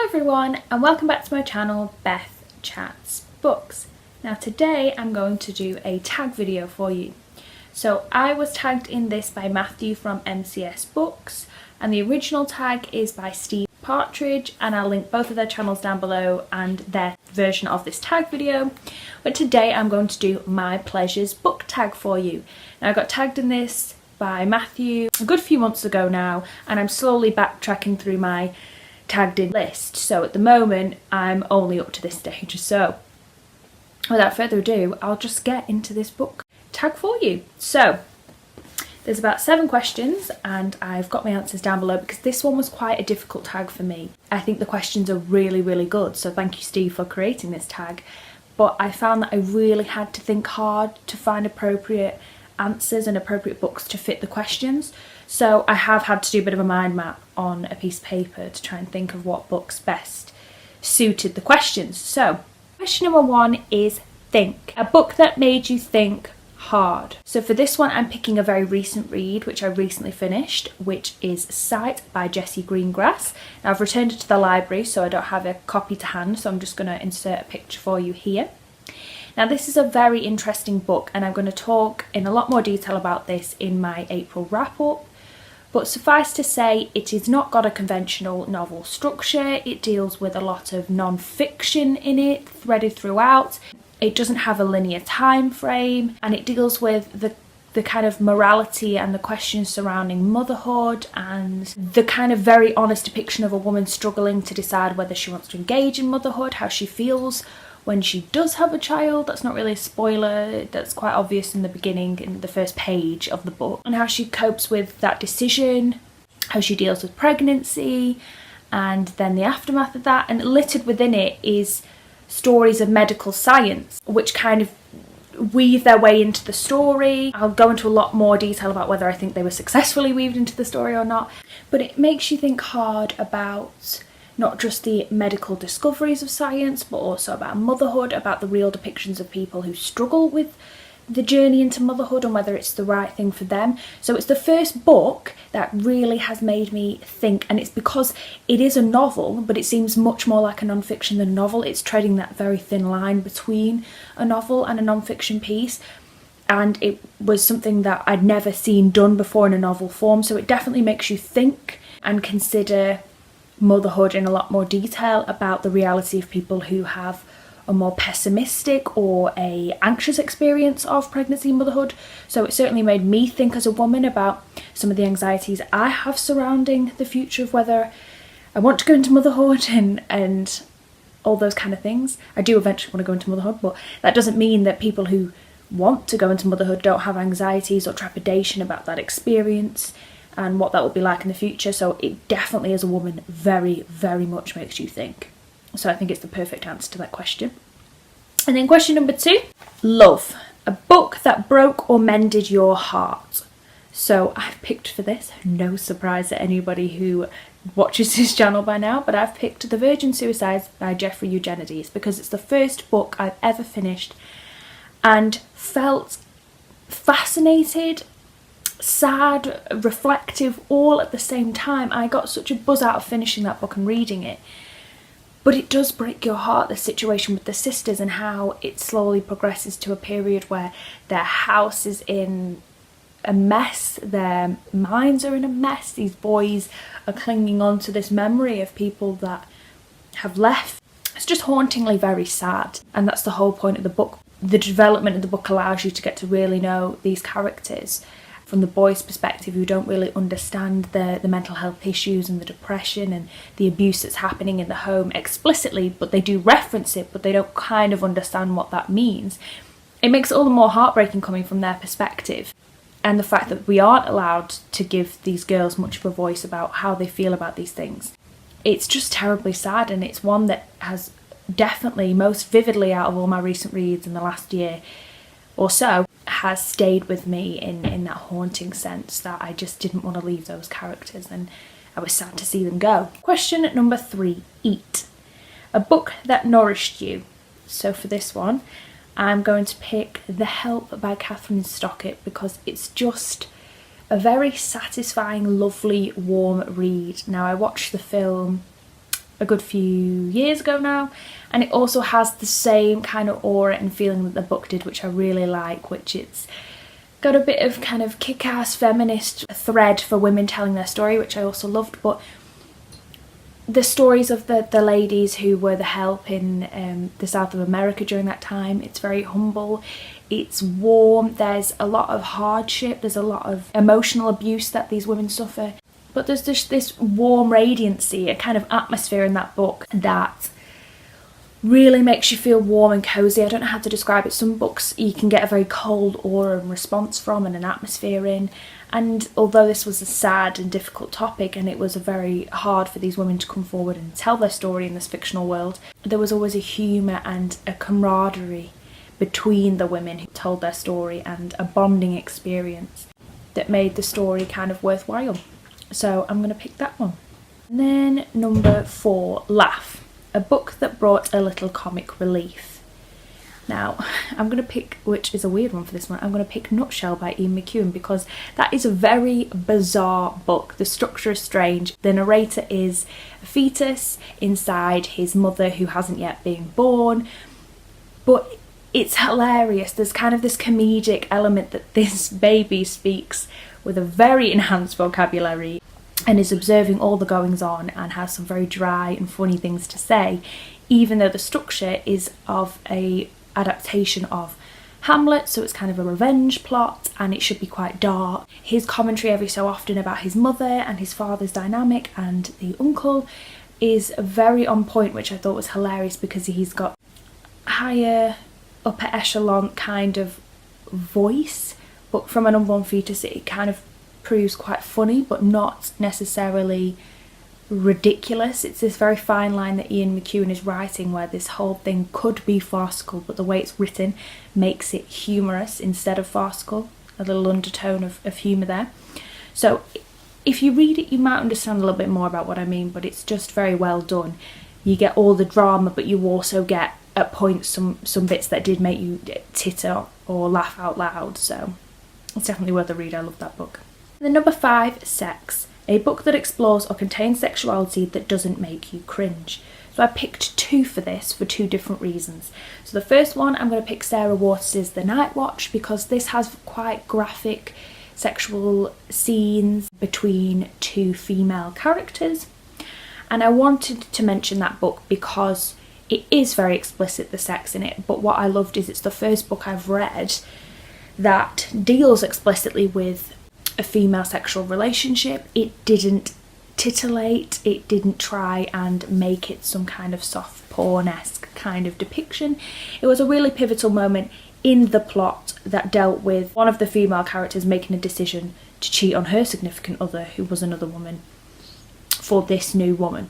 everyone and welcome back to my channel, Beth Chats Books. Now today I'm going to do a tag video for you. So I was tagged in this by Matthew from MCS Books and the original tag is by Steve Partridge, and I'll link both of their channels down below and their version of this tag video. But today I'm going to do my pleasures book tag for you. Now I got tagged in this by Matthew a good few months ago now, and I'm slowly backtracking through my tagged in list. So at the moment I'm only up to this stage. So without further ado, I'll just get into this book tag for you. So there's about 7 questions and I've got my answers down below because this one was quite a difficult tag for me. I think the questions are really good, so thank you Steve for creating this tag, but I found that I really had to think hard to find appropriate answers and appropriate books to fit the questions. So I have had to do a bit of a mind map on a piece of paper to try and think of what books best suited the questions. So question number 1 is think. A book that made you think hard. So for this one I'm picking a very recent read which I recently finished, which is Sight by Jessie Greengrass. Now I've returned it to the library so I don't have a copy to hand, so I'm just going to insert a picture for you here. Now this is a very interesting book and I'm going to talk in a lot more detail about this in my April wrap up. But suffice to say, it has not got a conventional novel structure. It deals with a lot of non-fiction in it, threaded throughout. It doesn't have a linear time frame, and it deals with the kind of morality and the questions surrounding motherhood and the kind of very honest depiction of a woman struggling to decide whether she wants to engage in motherhood, how she feels when she does have a child. That's not really a spoiler, that's quite obvious in the beginning, in the first page of the book, and how she copes with that decision, how she deals with pregnancy, and then the aftermath of that. And littered within it is stories of medical science which kind of weave their way into the story. I'll go into a lot more detail about whether I think they were successfully weaved into the story or not, but it makes you think hard about not just the medical discoveries of science, but also about motherhood, about the real depictions of people who struggle with the journey into motherhood and whether it's the right thing for them. So it's the first book that really has made me think, and it's because it is a novel, but it seems much more like a non-fiction than a novel. It's treading that very thin line between a novel and a non-fiction piece, and it was something that I'd never seen done before in a novel form. So it definitely makes you think and consider motherhood in a lot more detail, about the reality of people who have a more pessimistic or a anxious experience of pregnancy and motherhood. So it certainly made me think as a woman about some of the anxieties I have surrounding the future of whether I want to go into motherhood and all those kind of things. I do eventually want to go into motherhood, but that doesn't mean that people who want to go into motherhood don't have anxieties or trepidation about that experience and what that will be like in the future. So it definitely, as a woman, very much makes you think. So I think it's the perfect answer to that question. And then question number 2, love. A book that broke or mended your heart. So I've picked for this, no surprise to anybody who watches this channel by now, but I've picked The Virgin Suicides by Jeffrey Eugenides because it's the first book I've ever finished and felt fascinated, sad, reflective, all at the same time. I got such a buzz out of finishing that book and reading it. But it does break your heart, the situation with the sisters and how it slowly progresses to a period where their house is in a mess, their minds are in a mess. These boys are clinging on to this memory of people that have left. It's just hauntingly very sad, and that's the whole point of the book. The development of the book allows you to get to really know these characters from the boys' perspective, who don't really understand the mental health issues and the depression and the abuse that's happening in the home explicitly, but they do reference it, but they don't kind of understand what that means. It makes it all the more heartbreaking coming from their perspective, and the fact that we aren't allowed to give these girls much of a voice about how they feel about these things. It's just terribly sad, and it's one that has definitely, most vividly out of all my recent reads in the last year or so, has stayed with me in that haunting sense that I just didn't want to leave those characters and I was sad to see them go. Question number 3, eat. A book that nourished you. So for this one, I'm going to pick The Help by Catherine Stockett because it's just a very satisfying, lovely, warm read. Now I watched the film a good few years ago now, and it also has the same kind of aura and feeling that the book did, which I really like, which it's got a bit of kind of kick-ass feminist thread for women telling their story, which I also loved, but the stories of the ladies who were the help in the south of America during that time, it's very humble, it's warm, there's a lot of hardship, there's a lot of emotional abuse that these women suffer, but there's just this warm radiancy, a kind of atmosphere in that book that really makes you feel warm and cozy. I don't know how to describe it. Some books you can get a very cold aura and response from and an atmosphere in, and although this was a sad and difficult topic and it was very hard for these women to come forward and tell their story in this fictional world, there was always a humour and a camaraderie between the women who told their story and a bonding experience that made the story kind of worthwhile. So I'm going to pick that one. And then number 4, Laugh, a book that brought a little comic relief. Now, I'm going to pick, which is a weird one for this one, I'm going to pick Nutshell by Ian McEwan, because that is a very bizarre book. The structure is strange. The narrator is a fetus inside his mother who hasn't yet been born, but it's hilarious. There's kind of this comedic element that this baby speaks with a very enhanced vocabulary and is observing all the goings on and has some very dry and funny things to say, even though the structure is of a adaptation of Hamlet, so it's kind of a revenge plot and it should be quite dark. His commentary every so often about his mother and his father's dynamic and the uncle is very on point, which I thought was hilarious because he's got higher upper echelon kind of voice, but from an unborn fetus it kind of proves quite funny but not necessarily ridiculous. It's this very fine line that Ian McEwan is writing where this whole thing could be farcical, but the way it's written makes it humorous instead of farcical, a little undertone of humour there. So if you read it you might understand a little bit more about what I mean, but it's just very well done. You get all the drama, but you also get at points some bits that did make you titter or laugh out loud, so it's definitely worth a read. I love that book. Then number 5, Sex, a book that explores or contains sexuality that doesn't make you cringe. So I picked 2 for this for 2 different reasons. So the first one, I'm going to pick Sarah Waters' The Night Watch, because this has quite graphic sexual scenes between 2 female characters, and I wanted to mention that book because it is very explicit, the sex in it, but what I loved is it's the first book I've read that deals explicitly with a female sexual relationship. It didn't titillate, it didn't try and make it some kind of soft porn-esque kind of depiction. It was a really pivotal moment in the plot that dealt with one of the female characters making a decision to cheat on her significant other, who was another woman, for this new woman.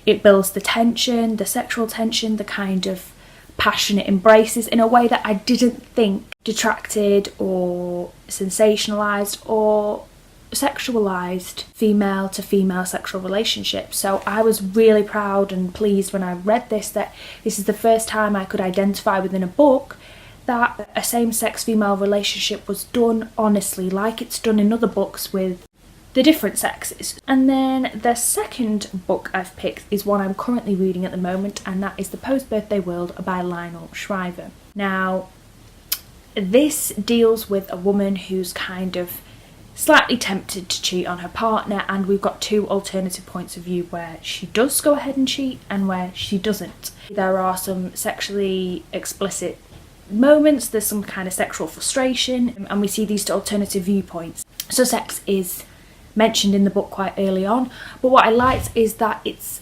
It builds the tension, the sexual tension, the kind of passionate embraces in a way that I didn't think detracted or sensationalised or sexualised female to female sexual relationships. So I was really proud and pleased when I read this that this is the first time I could identify within a book that a same-sex female relationship was done honestly, like it's done in other books with the different sexes. And then the second book I've picked is one I'm currently reading at the moment, and that is The Post-Birthday World by Lionel Shriver. Now, this deals with a woman who's kind of slightly tempted to cheat on her partner, and we've got 2 alternative points of view where she does go ahead and cheat and where she doesn't. There are some sexually explicit moments, there's some kind of sexual frustration, and we see these 2 alternative viewpoints. So sex is mentioned in the book quite early on, but what I liked is that it's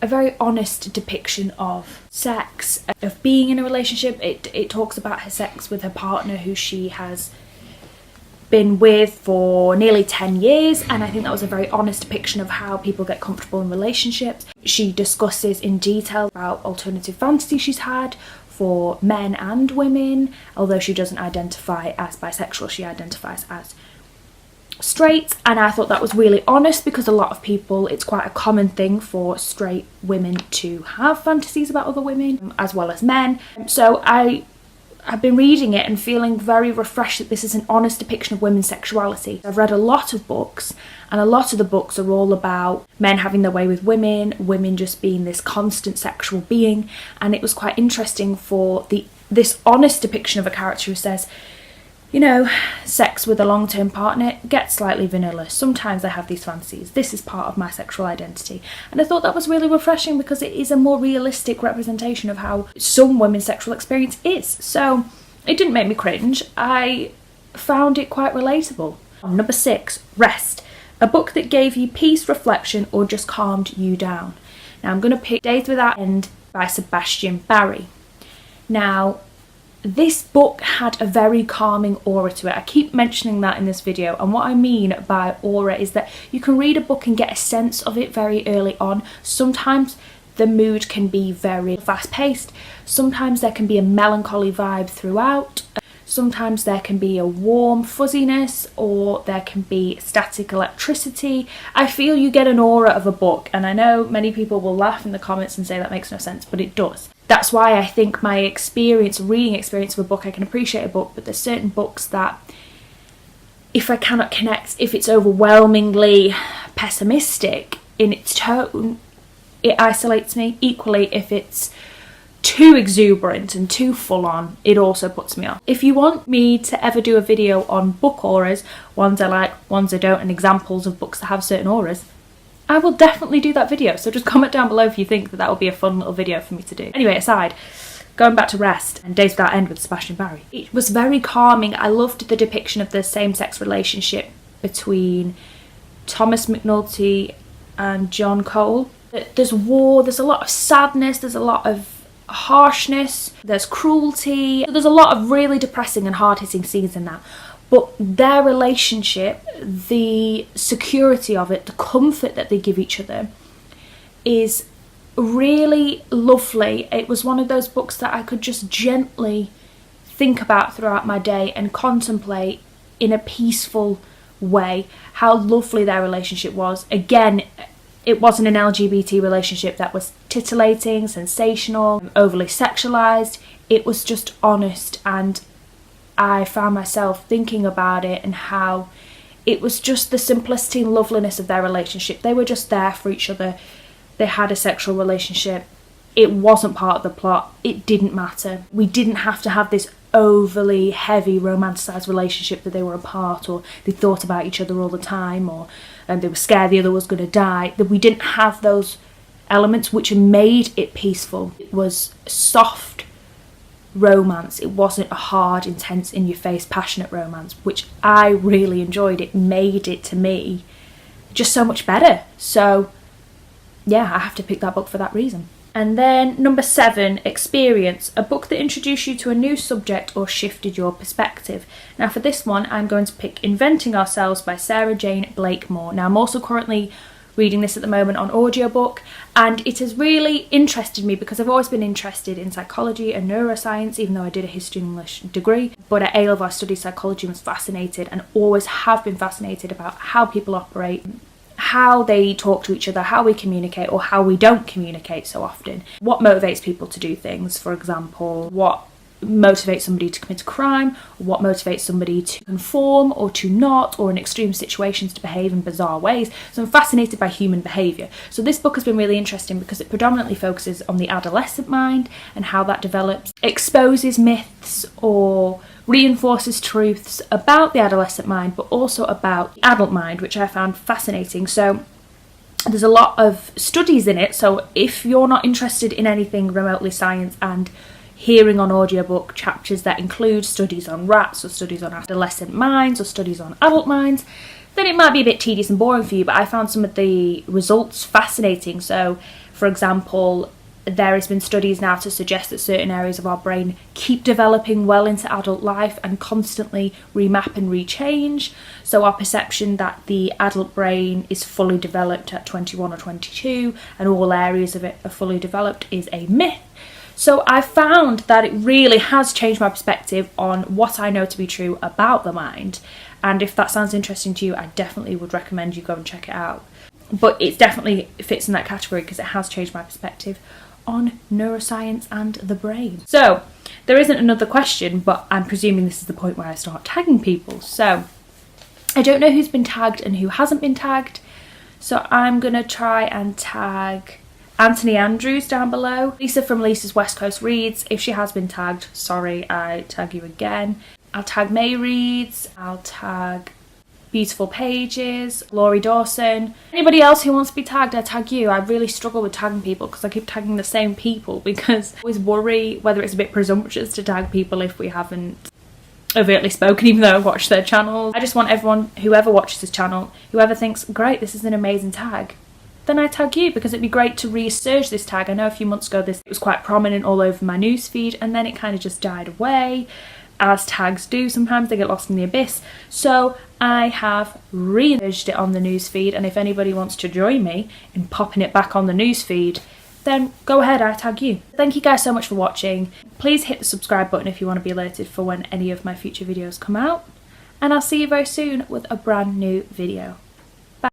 a very honest depiction of sex, of being in a relationship. It talks about her sex with her partner who she has been with for nearly 10 years, and I think that was a very honest depiction of how people get comfortable in relationships. She discusses in detail about alternative fantasies she's had for men and women. Although she doesn't identify as bisexual, she identifies as straight, and I thought that was really honest because a lot of people, it's quite a common thing for straight women to have fantasies about other women as well as men. So I I've been reading it and feeling very refreshed that this is an honest depiction of women's sexuality. I've read a lot of books, and a lot of the books are all about men having their way with women, women just being this constant sexual being, and it was quite interesting for this honest depiction of a character who says, you know, sex with a long-term partner gets slightly vanilla. Sometimes I have these fantasies. This is part of my sexual identity. And I thought that was really refreshing because it is a more realistic representation of how some women's sexual experience is. So it didn't make me cringe. I found it quite relatable. Number 6, Rest. A book that gave you peace, reflection, or just calmed you down. Now I'm going to pick Days Without End by Sebastian Barry. Now, this book had a very calming aura to it. I keep mentioning that in this video, and what I mean by aura is that you can read a book and get a sense of it very early on. Sometimes the mood can be very fast-paced, sometimes there can be a melancholy vibe throughout, sometimes there can be a warm fuzziness, or there can be static electricity. I feel you get an aura of a book, and I know many people will laugh in the comments and say that makes no sense, but it does. That's why I think my reading experience of a book, I can appreciate a book, but there's certain books that if I cannot connect, if it's overwhelmingly pessimistic in its tone, it isolates me. Equally, if it's too exuberant and too full on, it also puts me off. If you want me to ever do a video on book auras, ones I like, ones I don't, and examples of books that have certain auras, I will definitely do that video, so just comment down below if you think that that would be a fun little video for me to do. Anyway, aside, going back to Rest and Days Without End with Sebastian Barry. It was very calming. I loved the depiction of the same-sex relationship between Thomas McNulty and John Cole. There's war, there's a lot of sadness, there's a lot of harshness, there's cruelty. There's a lot of really depressing and hard-hitting scenes in that. But their relationship, the security of it, the comfort that they give each other is really lovely. It was one of those books that I could just gently think about throughout my day and contemplate in a peaceful way how lovely their relationship was. Again, it wasn't an LGBT relationship that was titillating, sensational, overly sexualized. It was just honest, and I found myself thinking about it and how it was just the simplicity and loveliness of their relationship. They were just there for each other. They had a sexual relationship. It wasn't part of the plot. It didn't matter. We didn't have to have this overly heavy romanticised relationship that they were apart, or they thought about each other all the time, or they were scared the other was going to die. That we didn't have those elements which made it peaceful. It was soft romance. It wasn't a hard, intense, in-your-face, passionate romance, which I really enjoyed. It made it, to me, just so much better. So yeah, I have to pick that book for that reason. And then number 7, Experience, a book that introduced you to a new subject or shifted your perspective. Now for this one, I'm going to pick Inventing Ourselves by Sarah Jane Blakemore. Now I'm also currently reading this at the moment on audiobook, and it has really interested me because I've always been interested in psychology and neuroscience, even though I did a history and English degree. But at A-level I studied psychology and was fascinated, and always have been fascinated about how people operate, how they talk to each other, how we communicate or how we don't communicate so often. What motivates people to do things, for example, what motivates somebody to commit a crime, what motivates somebody to conform or to not, or in extreme situations to behave in bizarre ways. So I'm fascinated by human behaviour. So this book has been really interesting because it predominantly focuses on the adolescent mind and how that develops, exposes myths or reinforces truths about the adolescent mind, but also about the adult mind, which I found fascinating. So there's a lot of studies in it, so if you're not interested in anything remotely science and hearing on audiobook chapters that include studies on rats or studies on adolescent minds or studies on adult minds, then it might be a bit tedious and boring for you, but I found some of the results fascinating. So, for example, there has been studies now to suggest that certain areas of our brain keep developing well into adult life and constantly remap and rechange. So our perception that the adult brain is fully developed at 21 or 22 and all areas of it are fully developed is a myth. So I found that it really has changed my perspective on what I know to be true about the mind. And if that sounds interesting to you, I definitely would recommend you go and check it out. but it definitely fits in that category because it has changed my perspective on neuroscience and the brain. So there isn't another question, but I'm presuming this is the point where I start tagging people. So I don't know who's been tagged and who hasn't been tagged, so I'm gonna try and tag Anthony Andrews down below. Lisa from Lisa's West Coast Reads, if she has been tagged, sorry, I tag you again. I'll tag May Reads, I'll tag Beautiful Pages, Laurie Dawson. Anybody else who wants to be tagged, I tag you. I really struggle with tagging people because I keep tagging the same people because I always worry whether it's a bit presumptuous to tag people if we haven't overtly spoken, even though I've watched their channels. I just want everyone, whoever watches this channel, whoever thinks, great, this is an amazing tag, then I tag you, because it'd be great to resurge this tag. I know a few months ago it was quite prominent all over my newsfeed, and then it kind of just died away, as tags do. Sometimes they get lost in the abyss. So I have re-surged it on the newsfeed, and if anybody wants to join me in popping it back on the newsfeed, then go ahead, I tag you. Thank you guys so much for watching. Please hit the subscribe button if you want to be alerted for when any of my future videos come out, and I'll see you very soon with a brand new video.